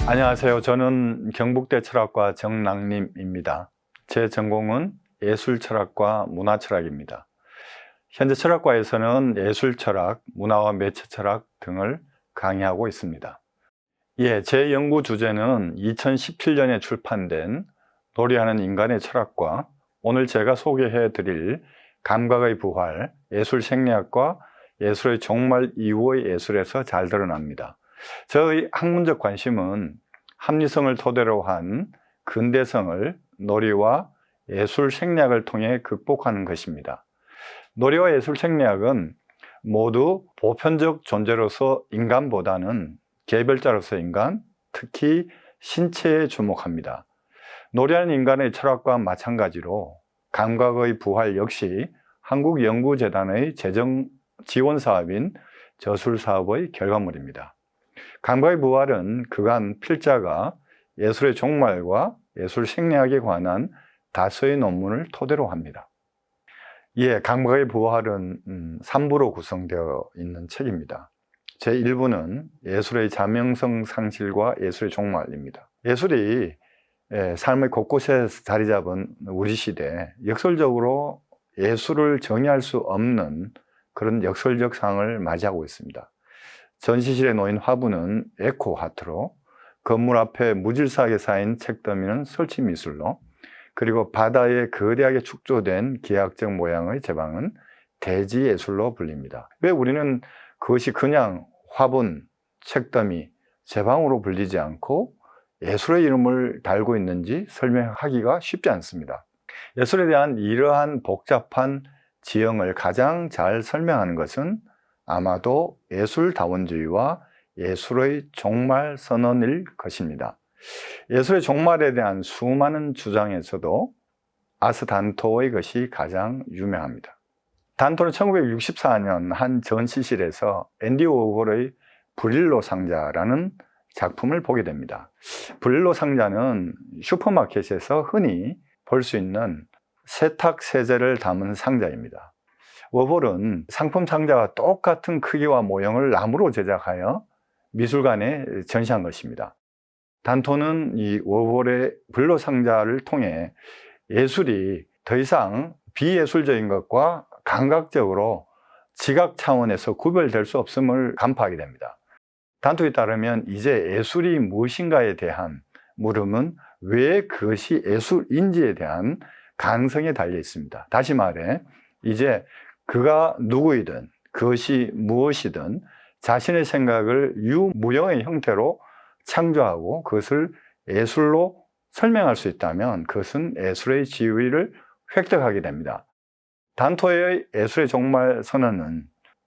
안녕하세요. 저는 경북대 철학과 정랑림입니다. 제 전공은 예술철학과 문화철학입니다. 현재 철학과에서는 예술철학, 문화와 매체철학 등을 강의하고 있습니다. 제 연구 주제는 2017년에 출판된 놀이하는 인간의 철학과 오늘 제가 소개해 드릴 감각의 부활, 예술 생리학과 예술의 종말 이후의 예술에서 잘 드러납니다. 저의 학문적 관심은 합리성을 토대로 한 근대성을 놀이와 예술 생리학을 통해 극복하는 것입니다. 놀이와 예술 생리학은 모두 보편적 존재로서 인간보다는 개별자로서 인간, 특히 신체에 주목합니다. 놀이하는 인간의 철학과 마찬가지로 감각의 부활 역시 한국연구재단의 재정 지원 사업인 저술사업의 결과물입니다. 감각의 부활은 그간 필자가 예술의 종말과 예술 생리학에 관한 다수의 논문을 토대로 합니다. 감각의 부활은 3부로 구성되어 있는 책입니다. 제1부는 예술의 자명성 상실과 예술의 종말입니다. 예술이 삶의 곳곳에 자리 잡은 우리 시대에 역설적으로 예술을 정의할 수 없는 그런 역설적 상황을 맞이하고 있습니다. 전시실에 놓인 화분은 에코하트로, 건물 앞에 무질서하게 쌓인 책더미는 설치미술로, 그리고 바다에 거대하게 축조된 기하학적 모양의 제방은 대지예술로 불립니다. 왜 우리는 그것이 그냥 화분, 책더미, 제방으로 불리지 않고 예술의 이름을 달고 있는지 설명하기가 쉽지 않습니다. 예술에 대한 이러한 복잡한 지형을 가장 잘 설명하는 것은 아마도 예술다원주의와 예술의 종말 선언일 것입니다. 예술의 종말에 대한 수많은 주장에서도 아스 단토의 것이 가장 유명합니다. 단토는 1964년 한 전시실에서 앤디 워홀의 브릴로 상자라는 작품을 보게 됩니다. 브릴로 상자는 슈퍼마켓에서 흔히 볼 수 있는 세탁 세제를 담은 상자입니다. 워홀은 상품 상자와 똑같은 크기와 모형을 나무로 제작하여 미술관에 전시한 것입니다. 단토는 이 워홀의 브릴로 상자를 통해 예술이 더 이상 비예술적인 것과 감각적으로 지각 차원에서 구별될 수 없음을 간파하게 됩니다. 단토에 따르면 이제 예술이 무엇인가에 대한 물음은 왜 그것이 예술인지에 대한 가능성에 달려 있습니다. 다시 말해 이제 그가 누구이든 그것이 무엇이든 자신의 생각을 유무형의 형태로 창조하고 그것을 예술로 설명할 수 있다면 그것은 예술의 지위를 획득하게 됩니다. 단토의 예술의 종말 선언은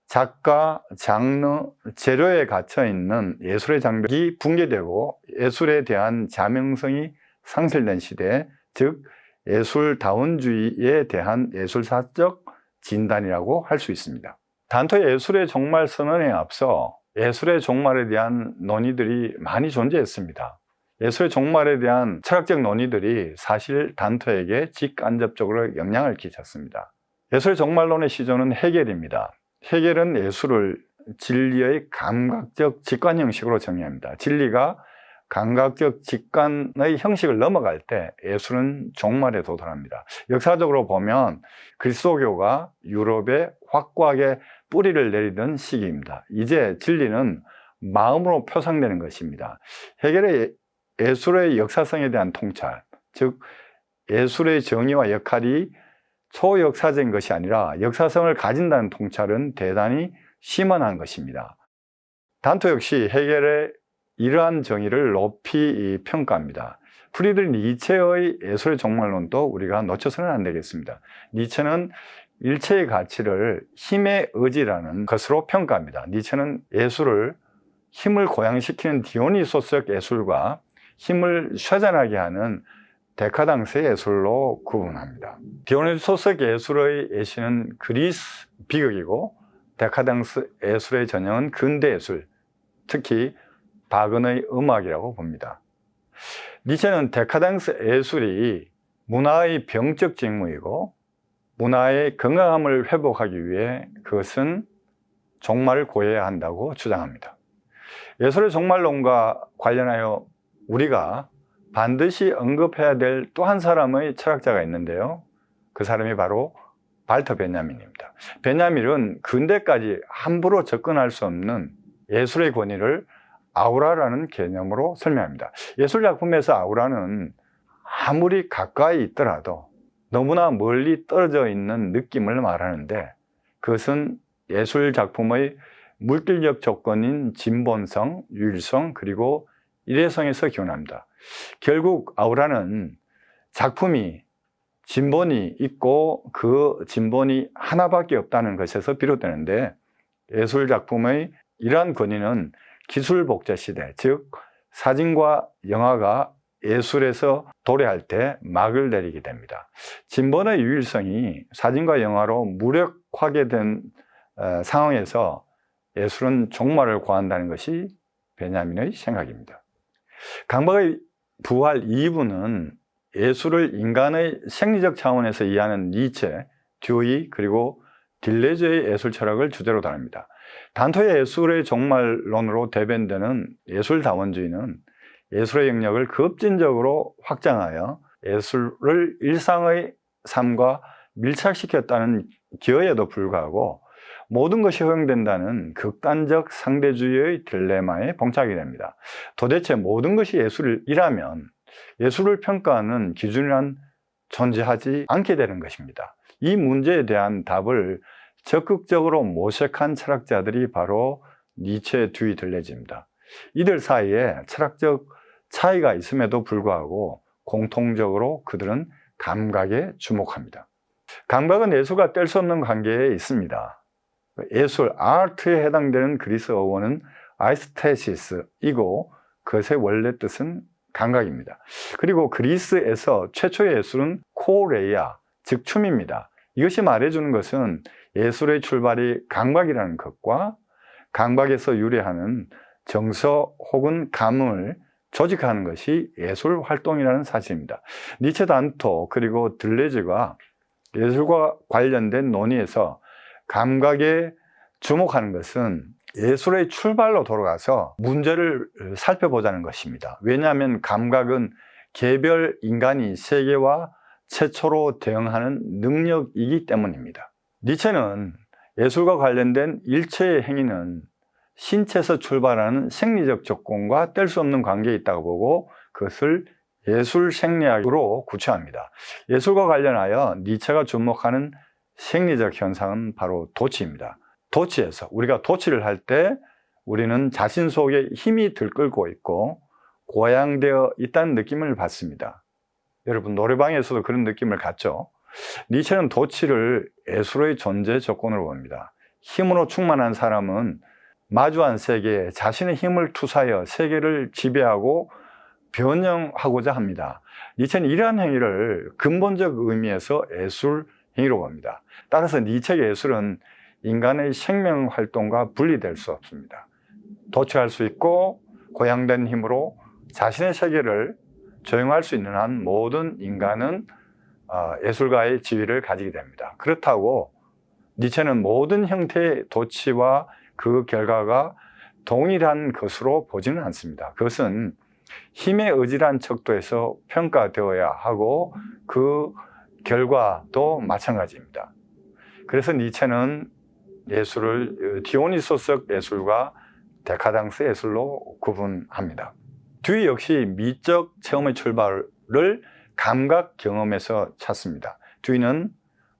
작가, 장르, 재료에 갇혀 있는 예술의 장벽이 붕괴되고 예술에 대한 자명성이 상실된 시대, 즉 예술다원주의에 대한 예술사적 진단이라고 할 수 있습니다. 단토의 예술의 종말 선언에 앞서 예술의 종말에 대한 논의들이 많이 존재했습니다. 예술의 종말에 대한 철학적 논의들이 사실 단토에게 직간접적으로 영향을 끼쳤습니다. 예술의 종말론의 시조는 헤겔입니다. 헤겔은 예술을 진리의 감각적 직관 형식으로 정의합니다. 진리가 감각적 직관의 형식을 넘어갈 때 예술은 종말에 도달합니다. 역사적으로 보면 그리스도교가 유럽에 확고하게 뿌리를 내리던 시기입니다. 이제 진리는 마음으로 표상되는 것입니다. 헤겔의 예술의 역사성에 대한 통찰, 즉 예술의 정의와 역할이 초역사적인 것이 아니라 역사성을 가진다는 통찰은 대단히 심원한 것입니다. 단토 역시 헤겔의 이러한 정의를 높이 평가합니다. 프리드리히 니체의 예술의 종말론도 우리가 놓쳐서는 안 되겠습니다. 니체는 일체의 가치를 힘의 의지라는 것으로 평가합니다. 니체는 예술을 힘을 고양시키는 디오니소스적 예술과 힘을 쇠잔하게 하는 데카당스의 예술로 구분합니다. 디오니소스적 예술의 예시는 그리스 비극이고 데카당스 예술의 전형은 근대 예술, 특히 바그너의 음악이라고 봅니다. 니체는 데카당스 예술이 문화의 병적 직무이고 문화의 건강함을 회복하기 위해 그것은 종말을 고해야 한다고 주장합니다. 예술의 종말론과 관련하여 우리가 반드시 언급해야 될 또 한 사람의 철학자가 있는데요. 그 사람이 바로 발터 베냐민입니다. 베냐민은 근대까지 함부로 접근할 수 없는 예술의 권위를 아우라라는 개념으로 설명합니다. 예술 작품에서 아우라는 아무리 가까이 있더라도 너무나 멀리 떨어져 있는 느낌을 말하는데, 그것은 예술 작품의 물질적 조건인 진본성, 유일성, 그리고 일회성에서 기원합니다. 결국 아우라는 작품이 진본이 있고 그 진본이 하나밖에 없다는 것에서 비롯되는데, 예술 작품의 이러한 권위는 기술 복제 시대, 즉 사진과 영화가 예술에서 도래할 때 막을 내리게 됩니다. 진본의 유일성이 사진과 영화로 무력화게 된 상황에서 예술은 종말을 고한다는 것이 베냐민의 생각입니다. 강박의 부활 2부는 예술을 인간의 생리적 차원에서 이해하는 니체, 듀이, 그리고 딜레즈의 예술 철학을 주제로 다룹니다. 단토의 예술의 종말론으로 대변되는 예술다원주의는 예술의 영역을 급진적으로 확장하여 예술을 일상의 삶과 밀착시켰다는 기여에도 불구하고 모든 것이 허용된다는 극단적 상대주의의 딜레마에 봉착하게 됩니다. 도대체 모든 것이 예술이라면 예술을 평가하는 기준이란 존재하지 않게 되는 것입니다. 이 문제에 대한 답을 적극적으로 모색한 철학자들이 바로 니체, 듀이, 델레즈입니다. 이들 사이에 철학적 차이가 있음에도 불구하고 공통적으로 그들은 감각에 주목합니다. 감각은 예술과 뗄 수 없는 관계에 있습니다. 예술, 아트에 해당되는 그리스 어원은 아이스테시스이고 그것의 원래 뜻은 감각입니다. 그리고 그리스에서 최초의 예술은 코레이아, 즉 춤입니다. 이것이 말해주는 것은 예술의 출발이 감각이라는 것과 감각에서 유래하는 정서 혹은 감을 조직하는 것이 예술 활동이라는 사실입니다. 니체, 단토, 그리고 들레즈가 예술과 관련된 논의에서 감각에 주목하는 것은 예술의 출발로 돌아가서 문제를 살펴보자는 것입니다. 왜냐하면 감각은 개별 인간이 세계와 최초로 대응하는 능력이기 때문입니다. 니체는 예술과 관련된 일체의 행위는 신체에서 출발하는 생리적 조건과 뗄 수 없는 관계에 있다고 보고 그것을 예술 생리학으로 구체합니다. 예술과 관련하여 니체가 주목하는 생리적 현상은 바로 도취입니다. 도취에서 우리가 도취를 할 때 우리는 자신 속에 힘이 들끓고 있고 고양되어 있다는 느낌을 받습니다. 여러분 노래방에서도 그런 느낌을 갖죠. 니체는 도취를 예술의 존재 조건으로 봅니다. 힘으로 충만한 사람은 마주한 세계에 자신의 힘을 투사하여 세계를 지배하고 변형하고자 합니다. 니체는 이러한 행위를 근본적 의미에서 예술 행위로 봅니다. 따라서 니체의 예술은 인간의 생명 활동과 분리될 수 없습니다. 도취할 수 있고 고양된 힘으로 자신의 세계를 조용할 수 있는 한 모든 인간은 예술가의 지위를 가지게 됩니다. 그렇다고 니체는 모든 형태의 도취와 그 결과가 동일한 것으로 보지는 않습니다. 그것은 힘의 의지란 척도에서 평가되어야 하고 그 결과도 마찬가지입니다. 그래서 니체는 예술을 디오니소스적 예술과 데카당스 예술로 구분합니다. 듀이 역시 미적 체험의 출발을 감각 경험에서 찾습니다. 듀이는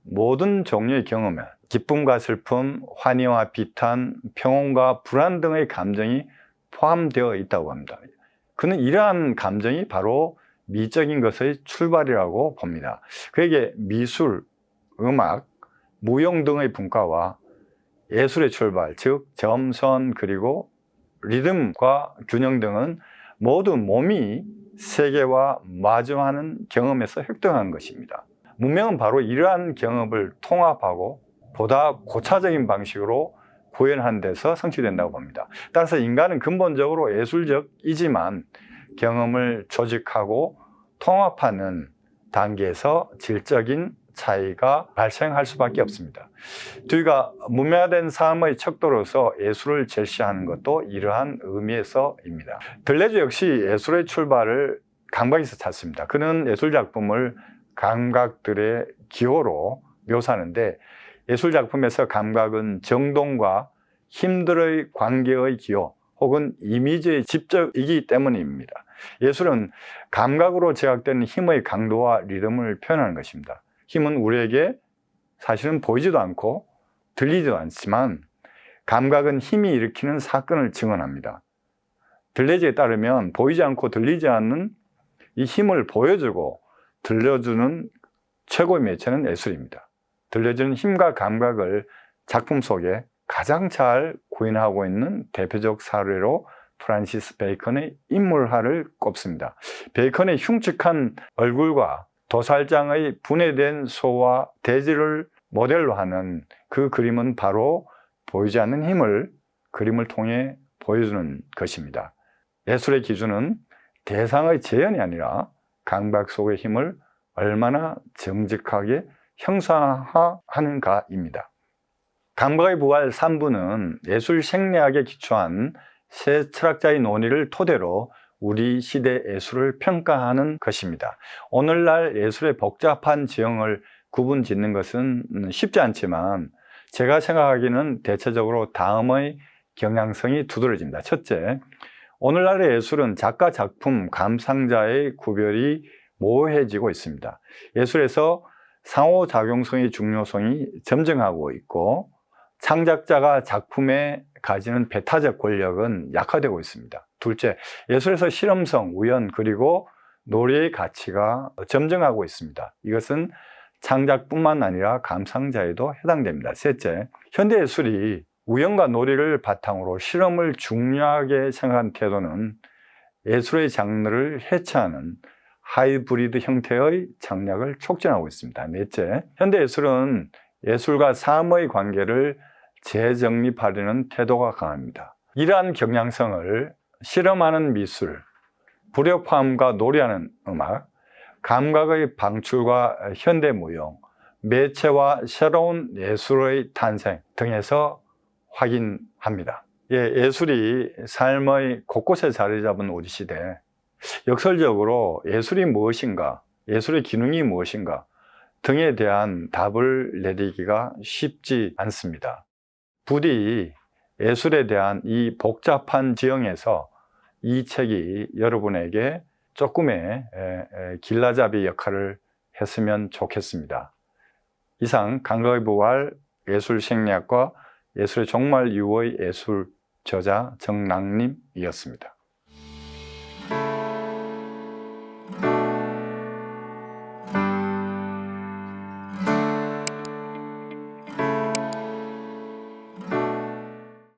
모든 종류의 경험에 기쁨과 슬픔, 환희와 비탄, 평온과 불안 등의 감정이 포함되어 있다고 합니다. 그는 이러한 감정이 바로 미적인 것의 출발이라고 봅니다. 그에게 미술, 음악, 무용 등의 분과와 예술의 출발, 즉 점선 그리고 리듬과 균형 등은 모두 몸이 세계와 마주하는 경험에서 획득한 것입니다. 문명은 바로 이러한 경험을 통합하고 보다 고차적인 방식으로 구현한 데서 성취된다고 봅니다. 따라서 인간은 근본적으로 예술적이지만 경험을 조직하고 통합하는 단계에서 질적인 차이가 발생할 수밖에 없습니다. 저희가 문명화된 삶의 척도로서 예술을 제시하는 것도 이러한 의미에서입니다. 들레즈 역시 예술의 출발을 감각에서 찾습니다. 그는 예술작품을 감각들의 기호로 묘사하는데 예술작품에서 감각은 정동과 힘들의 관계의 기호 혹은 이미지의 집적이기 때문입니다. 예술은 감각으로 제각되는 힘의 강도와 리듬을 표현하는 것입니다. 힘은 우리에게 사실은 보이지도 않고 들리지도 않지만 감각은 힘이 일으키는 사건을 증언합니다. 들레즈에 따르면 보이지 않고 들리지 않는 이 힘을 보여주고 들려주는 최고의 매체는 예술입니다. 들려주는 힘과 감각을 작품 속에 가장 잘 구현하고 있는 대표적 사례로 프란시스 베이컨의 인물화를 꼽습니다. 베이컨의 흉측한 얼굴과 도살장의 분해된 소와 돼지를 모델로 하는 그 그림은 바로 보이지 않는 힘을 그림을 통해 보여주는 것입니다. 예술의 기준은 대상의 재현이 아니라 감각 속의 힘을 얼마나 정직하게 형상화하는가입니다. 감각의 부활 3부는 예술 생리학에 기초한 세 철학자의 논의를 토대로 우리 시대 예술을 평가하는 것입니다. 오늘날 예술의 복잡한 지형을 구분 짓는 것은 쉽지 않지만 제가 생각하기는 대체적으로 다음의 경향성이 두드러집니다. 첫째, 오늘날의 예술은 작가, 작품, 감상자의 구별이 모호해지고 있습니다. 예술에서 상호작용성의 중요성이 점증하고 있고 창작자가 작품에 가지는 배타적 권력은 약화되고 있습니다. 둘째, 예술에서 실험성, 우연, 그리고 노래의 가치가 점증하고 있습니다. 이것은 창작뿐만 아니라 감상자에도 해당됩니다. 셋째, 현대예술이 우연과 놀이를 바탕으로 실험을 중요하게 생각한 태도는 예술의 장르를 해체하는 하이브리드 형태의 장략을 촉진하고 있습니다. 넷째, 현대예술은 예술과 삶의 관계를 재정립하려는 태도가 강합니다. 이러한 경향성을 실험하는 미술, 불협화음과 놀이하는 음악, 감각의 방출과 현대무용, 매체와 새로운 예술의 탄생 등에서 확인합니다. 예술이 삶의 곳곳에 자리 잡은 우리 시대, 역설적으로 예술이 무엇인가, 예술의 기능이 무엇인가 등에 대한 답을 내리기가 쉽지 않습니다. 부디 예술에 대한 이 복잡한 지형에서 이 책이 여러분에게 조금의 길라잡이 역할을 했으면 좋겠습니다. 이상 감각의 부활 예술 생리학과 예술의 종말 이후의 예술 저자 정랑림이었습니다.